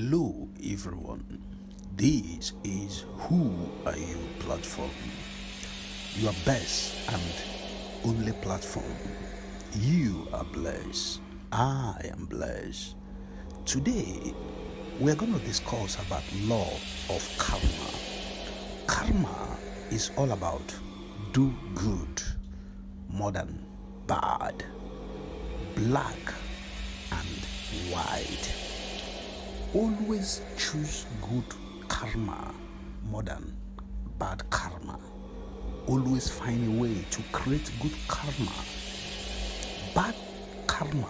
Hello everyone, this is Who Are You platform, your best and only platform. You are blessed, I am blessed. Today we're going to discuss about law of karma. Karma is all about do good more than bad, black and white. Always choose good karma more than bad karma. Always find a way to create good karma. Bad karma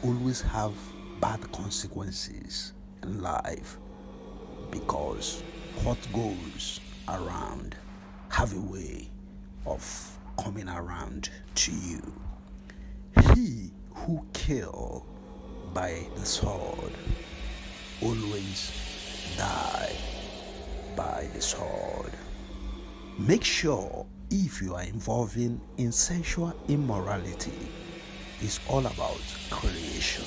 always have bad consequences in life because what goes around have a way of coming around to you. He who kill by the sword always die by the sword. Make sure if you are involving in sexual immorality, it's all about creation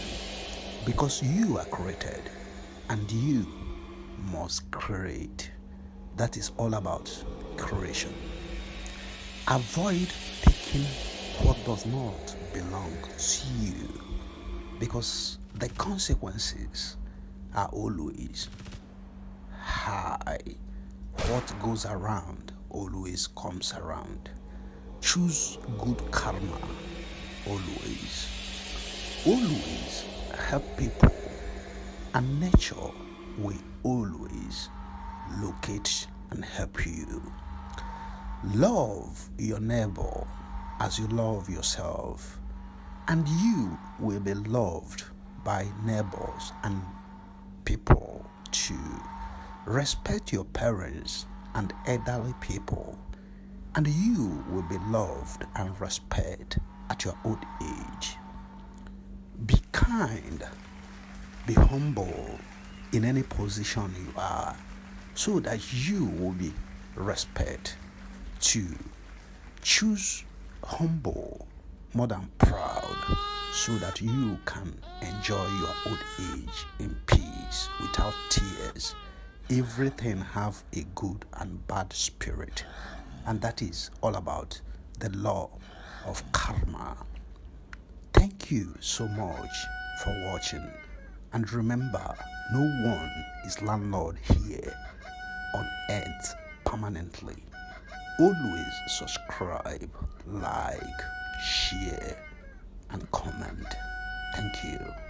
because you are created and you must create. That is all about creation. Avoid taking what does not belong to you because the consequences are always high. What goes around always comes around. Choose good karma always. Always help people, and nature will always locate and help you. Love your neighbor as you love yourself, and you will be loved by neighbors and people to respect your parents and elderly people, and you will be loved and respected at your old age. Be kind, be humble in any position you are, so that you will be respected to choose humble more than proud, so that you can enjoy your old age in peace without tears. Everything have a good and bad spirit, and that is all about the law of karma. Thank you so much for watching, and remember, no one is landlord here on earth permanently. Always subscribe, like, share and comment. Thank you.